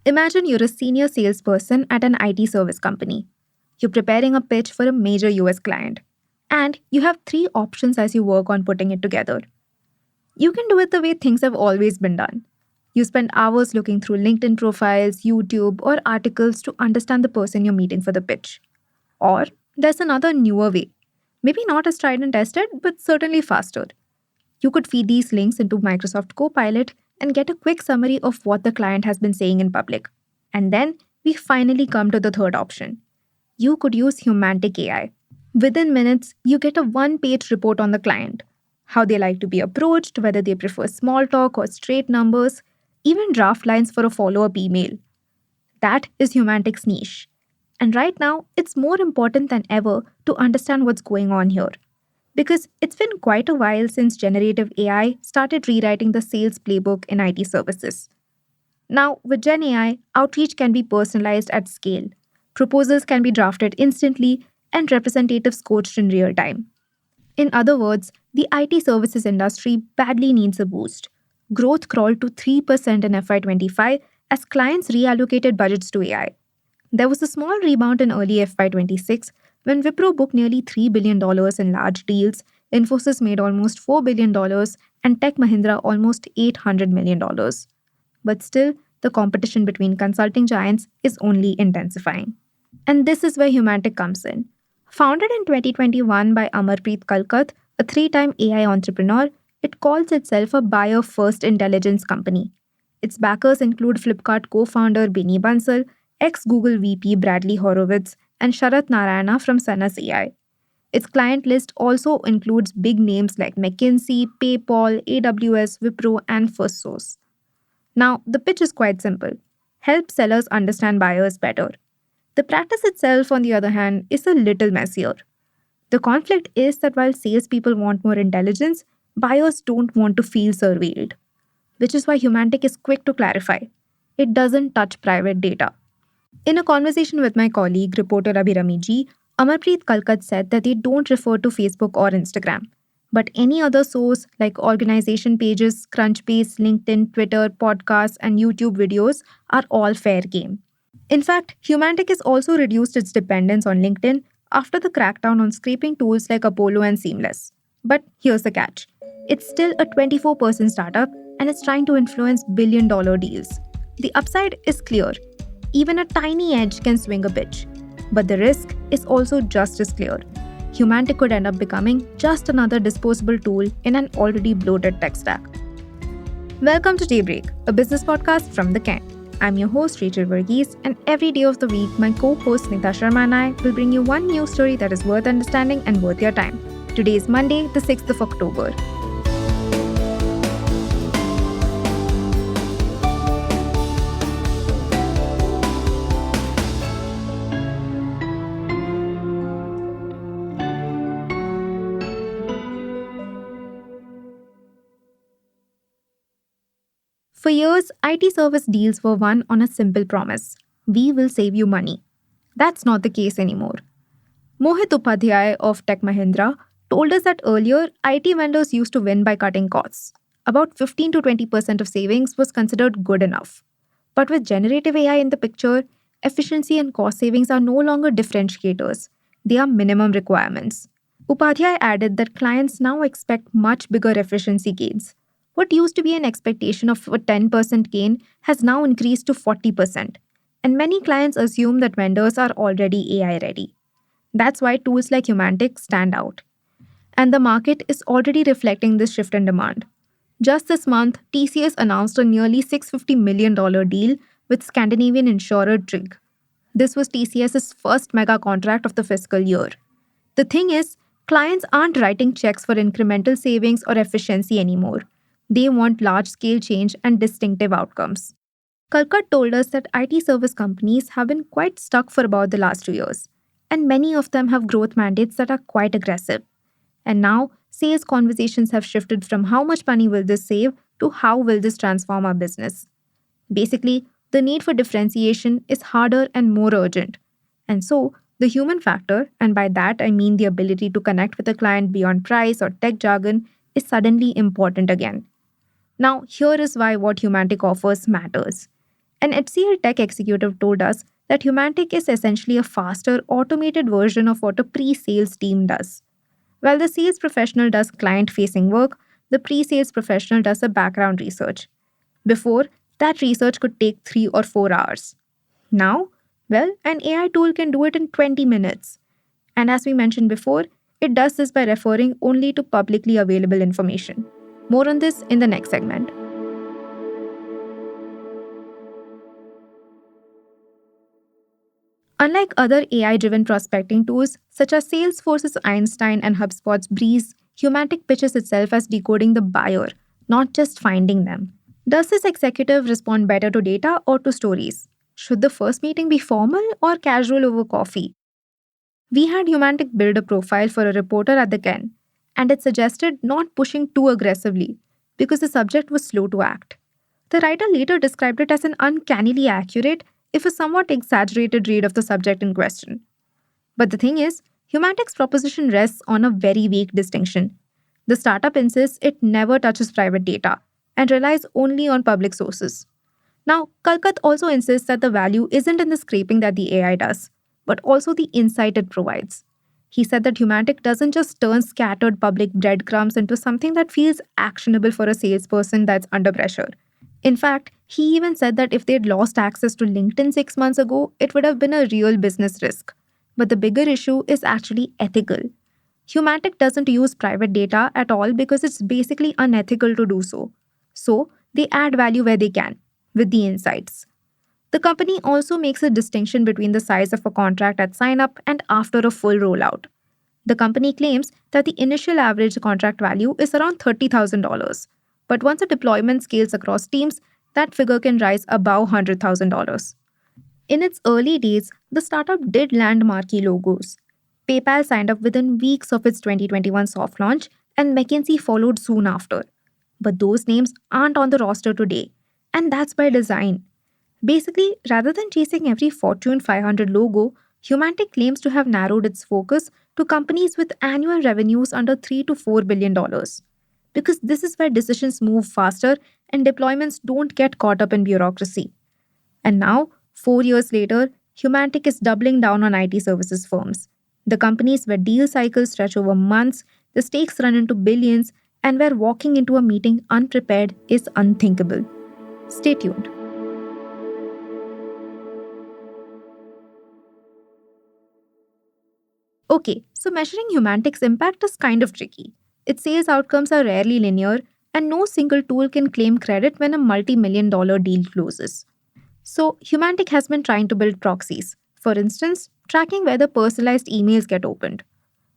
Imagine you're a senior salesperson at an IT service company. You're preparing a pitch for a major US client, and you have three options as you work on putting it together. You can do it the way things have always been done. You spend hours looking through LinkedIn profiles, YouTube, or articles to understand the person you're meeting for the pitch. Or there's another newer way. Maybe not as tried and tested, but certainly faster. You could feed these links into Microsoft Copilot and get a quick summary of what the client has been saying in public. And then we finally come to the third option. You could use Humantic AI. Within minutes, you get a one-page report on the client, how they like to be approached, whether they prefer small talk or straight numbers, even draft lines for a follow-up email. That is Humantic's niche. And right now, it's more important than ever to understand what's going on here. Because it's been quite a while since generative AI started rewriting the sales playbook in IT services. Now, with Gen AI, outreach can be personalized at scale. Proposals can be drafted instantly and representatives coached in real time. In other words, the IT services industry badly needs a boost. Growth crawled to 3% in FY25 as clients reallocated budgets to AI. There was a small rebound in early FY26 when Wipro booked nearly $3 billion in large deals, Infosys made almost $4 billion, and Tech Mahindra almost $800 million. But still, the competition between consulting giants is only intensifying. And this is where Humantic comes in. Founded in 2021 by Amarpreet Kalkat, a three-time AI entrepreneur, it calls itself a buyer-first intelligence company. Its backers include Flipkart co-founder Beni Bansal, ex-Google VP Bradley Horowitz, and Sharat Narayana from Sanas AI. Its client list also includes big names like McKinsey, PayPal, AWS, Wipro, and FirstSource. Now, the pitch is quite simple. Help sellers understand buyers better. The practice itself, on the other hand, is a little messier. The conflict is that while salespeople want more intelligence, buyers don't want to feel surveilled, which is why Humantic is quick to clarify. It doesn't touch private data. In a conversation with my colleague, reporter Abhirami Ji, Amarpreet Kalkat said that they don't refer to Facebook or Instagram, but any other source like organization pages, Crunchbase, LinkedIn, Twitter, podcasts, and YouTube videos are all fair game. In fact, Humantic has also reduced its dependence on LinkedIn after the crackdown on scraping tools like Apollo and Seamless. But here's the catch. It's still a 24% startup and it's trying to influence billion-dollar deals. The upside is clear. Even a tiny edge can swing a pitch. But the risk is also just as clear. Humantic could end up becoming just another disposable tool in an already bloated tech stack. Welcome to Daybreak, a business podcast from The Kent. I'm your host, Rachel Verghese, and every day of the week, my co-host Nita Sharma and I will bring you one news story that is worth understanding and worth your time. Today is Monday, the 6th of October. For years, IT service deals were won on a simple promise: we will save you money. That's not the case anymore. Mohit Upadhyay of Tech Mahindra told us that earlier, IT vendors used to win by cutting costs. About 15 to 20% of savings was considered good enough. But with generative AI in the picture, efficiency and cost savings are no longer differentiators. They are minimum requirements. Upadhyay added that clients now expect much bigger efficiency gains. What used to be an expectation of a 10% gain has now increased to 40%. And many clients assume that vendors are already AI ready. That's why tools like Humantic stand out. And the market is already reflecting this shift in demand. Just this month, TCS announced a nearly $650 million deal with Scandinavian insurer Tryg. This was TCS's first mega contract of the fiscal year. The thing is, clients aren't writing checks for incremental savings or efficiency anymore. They want large-scale change and distinctive outcomes. Kalkat told us that IT service companies have been quite stuck for about the last 2 years, and many of them have growth mandates that are quite aggressive. And now, sales conversations have shifted from how much money will this save to how will this transform our business. Basically, the need for differentiation is harder and more urgent. And so, the human factor, and by that I mean the ability to connect with a client beyond price or tech jargon, is suddenly important again. Now, here is why what Humantic offers matters. An HCL tech executive told us that Humantic is essentially a faster, automated version of what a pre sales team does. While the sales professional does client facing work, the pre sales professional does the background research. Before, that research could take 3 or 4 hours. Now, well, an AI tool can do it in 20 minutes. And as we mentioned before, it does this by referring only to publicly available information. More on this in the next segment. Unlike other AI driven prospecting tools such as Salesforce's Einstein and HubSpot's Breeze, Humantic pitches itself as decoding the buyer, not just finding them. Does this executive respond better to data or to stories? Should the first meeting be formal or casual over coffee? We had Humantic build a profile for a reporter at the Ken, and it suggested not pushing too aggressively because the subject was slow to act. The writer later described it as an uncannily accurate, if a somewhat exaggerated read of the subject in question. But the thing is, Humantic's proposition rests on a very weak distinction. The startup insists it never touches private data and relies only on public sources. Now, Kalkat also insists that the value isn't in the scraping that the AI does, but also the insight it provides. He said that Humantic doesn't just turn scattered public breadcrumbs into something that feels actionable for a salesperson that's under pressure. In fact, he even said that if they'd lost access to LinkedIn 6 months ago, it would have been a real business risk. But the bigger issue is actually ethical. Humantic doesn't use private data at all because it's basically unethical to do so. So, they add value where they can, with the insights. The company also makes a distinction between the size of a contract at sign up and after a full rollout. The company claims that the initial average contract value is around $30,000, but once a deployment scales across teams, that figure can rise above $100,000. In its early days, the startup did land marquee logos. PayPal signed up within weeks of its 2021 soft launch, and McKinsey followed soon after. But those names aren't on the roster today, and that's by design. Basically, rather than chasing every Fortune 500 logo, Humantic claims to have narrowed its focus to companies with annual revenues under $3 to $4 billion. Because this is where decisions move faster and deployments don't get caught up in bureaucracy. And now, 4 years later, Humantic is doubling down on IT services firms. The companies where deal cycles stretch over months, the stakes run into billions, and where walking into a meeting unprepared is unthinkable. Stay tuned. Okay, so measuring Humantic's impact is kind of tricky. Its sales outcomes are rarely linear, and no single tool can claim credit when a multi-million-dollar deal closes. So, Humantic has been trying to build proxies. For instance, tracking whether personalized emails get opened.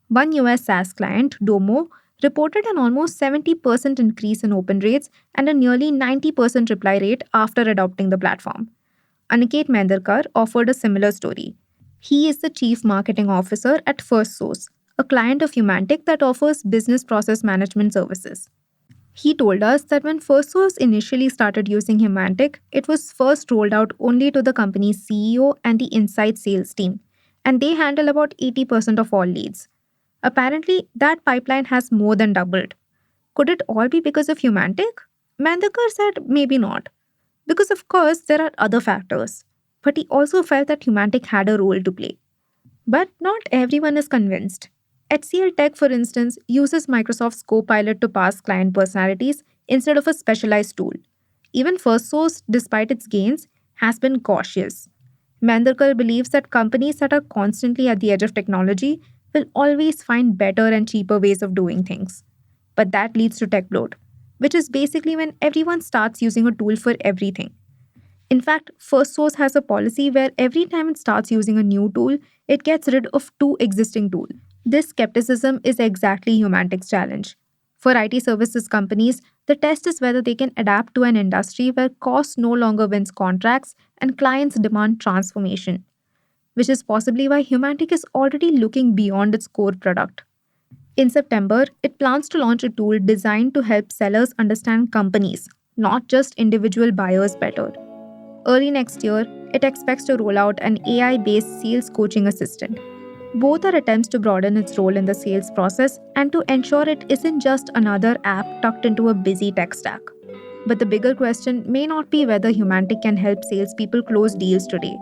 One US SaaS client, Domo, reported an almost 70% increase in open rates and a nearly 90% reply rate after adopting the platform. Aniket Menderkar offered a similar story. He is the Chief Marketing Officer at FirstSource, a client of Humantic that offers business process management services. He told us that when FirstSource initially started using Humantic, it was first rolled out only to the company's CEO and the inside sales team, and they handle about 80% of all leads. Apparently, that pipeline has more than doubled. Could it all be because of Humantic? Mandekar said maybe not, because of course there are other factors. But he also felt that Humantic had a role to play. But not everyone is convinced. HCL Tech, for instance, uses Microsoft's Copilot to parse client personalities instead of a specialized tool. Even FirstSource, despite its gains, has been cautious. Mandarkar believes that companies that are constantly at the edge of technology will always find better and cheaper ways of doing things. But that leads to tech bloat, which is basically when everyone starts using a tool for everything. In fact, FirstSource has a policy where every time it starts using a new tool, it gets rid of two existing tools. This skepticism is exactly Humantic's challenge. For IT services companies, the test is whether they can adapt to an industry where cost no longer wins contracts and clients demand transformation, which is possibly why Humantic is already looking beyond its core product. In September, it plans to launch a tool designed to help sellers understand companies, not just individual buyers, better. Early next year, it expects to roll out an AI based sales coaching assistant. Both are attempts to broaden its role in the sales process and to ensure it isn't just another app tucked into a busy tech stack. But the bigger question may not be whether Humantic can help salespeople close deals today.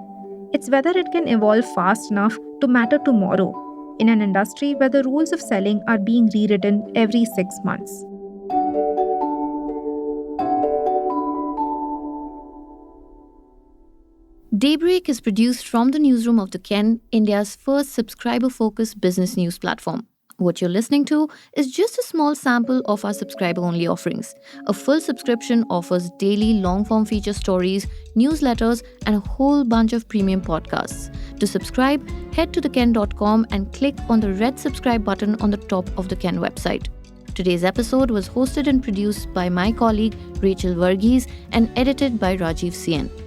It's whether it can evolve fast enough to matter tomorrow, in an industry where the rules of selling are being rewritten every 6 months. Daybreak is produced from the newsroom of The Ken, India's first subscriber-focused business news platform. What you're listening to is just a small sample of our subscriber-only offerings. A full subscription offers daily long-form feature stories, newsletters, and a whole bunch of premium podcasts. To subscribe, head to theken.com and click on the red subscribe button on the top of the Ken website. Today's episode was hosted and produced by my colleague Rachel Varghese and edited by Rajiv Sien.